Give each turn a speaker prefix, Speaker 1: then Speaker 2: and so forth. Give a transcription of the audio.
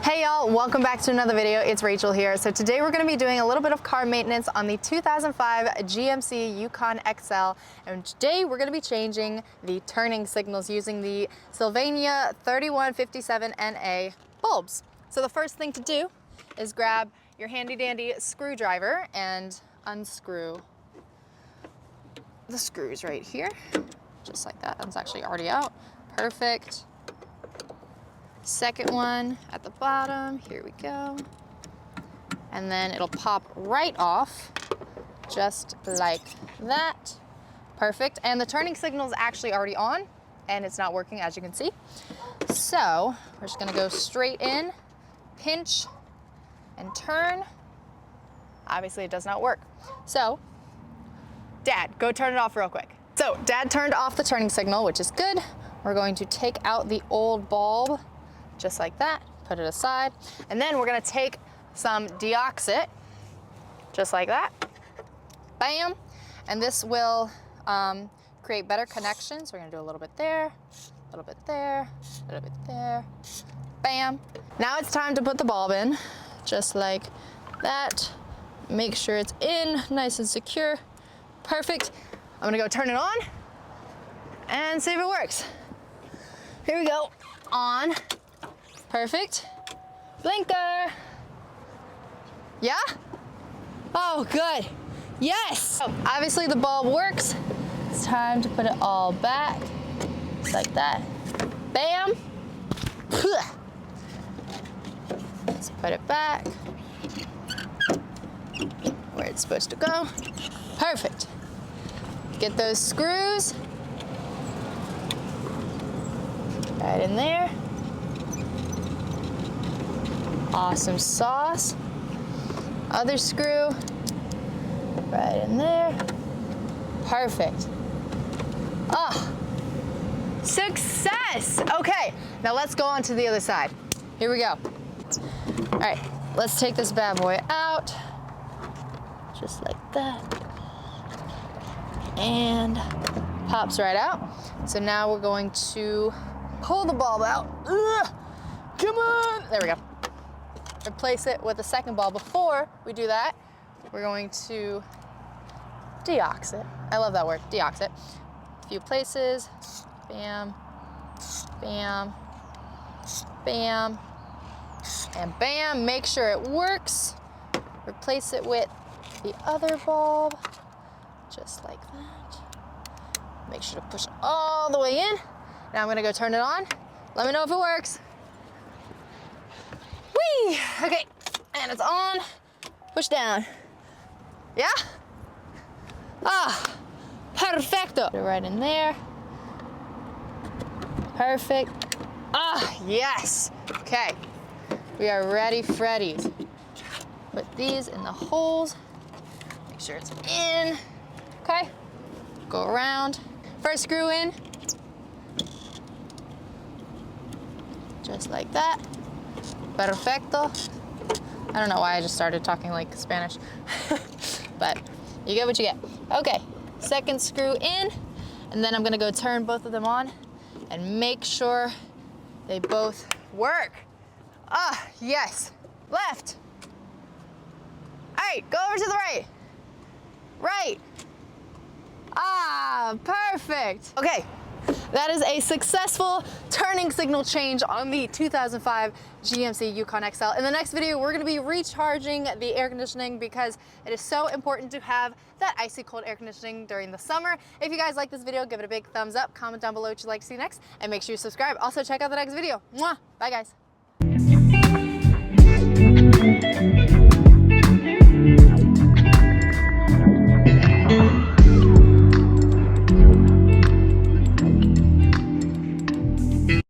Speaker 1: Hey y'all, welcome back to another video. It's Rachel here. So today we're going to be doing a little bit of car maintenance on the 2005 GMC Yukon XL, and today we're going to be changing the turning signals using the Sylvania 3157NA bulbs. So the first thing to do is grab your handy dandy screwdriver and unscrew the screws right here, just like that. That's actually already out. Perfect. Second one at the bottom, here we go. And then it'll pop right off, just like that. Perfect, and the turning signal is actually already on, and it's not working, as you can see. So, we're just gonna go straight in, pinch, and turn. Obviously, it does not work. So, Dad, go turn it off real quick. So, Dad turned off the turning signal, which is good. We're going to take out the old bulb, just like that, put it aside. And then we're gonna take some deoxit, just like that, bam. And this will create better connections. We're gonna do a little bit there, a little bit there, a little bit there, bam. Now it's time to put the bulb in, just like that. Make sure it's in, nice and secure, perfect. I'm gonna go turn it on and see if it works. Here we go, on. Perfect. Blinker. Yeah? Oh, good. Yes! So, obviously the bulb works. It's time to put it all back. Just like that. Bam. Let's put it back where it's supposed to go. Perfect. Get those screws right in there. Awesome sauce. Other screw right in there. Perfect. Ah, success. Okay, now let's go on to the other side. Here we go. All right, let's take this bad boy out, just like that, and pops right out. So now we're going to pull the bulb out. Ugh, come on, there we go. Replace it with a second bulb. Before we do that, we're going to deoxit. I love that word, deoxit. A few places, bam, bam, bam, and bam. Make sure it works. Replace it with the other bulb, just like that. Make sure to push it all the way in. Now I'm gonna go turn it on. Let me know if it works. Whee! Okay, and it's on. Push down. Yeah? Ah, perfecto. Put it right in there. Perfect. Ah, yes. Okay, we are ready, Freddy. Put these in the holes. Make sure it's in. Okay, go around. First screw in. Just like that. Perfecto. I don't know why I just started talking like Spanish, but you get what you get. Okay, second screw in, and then I'm gonna go turn both of them on and make sure they both work. Ah, yes. Left. All right, go over to the right. Right. Ah, perfect. Okay. That is a successful turning signal change on the 2005 GMC Yukon XL. In the next video, we're gonna be recharging the air conditioning because it is so important to have that icy cold air conditioning during the summer. If you guys like this video, give it a big thumbs up, comment down below what you'd like to see next, and make sure you subscribe. Also, check out the next video. Mwah! Bye, guys.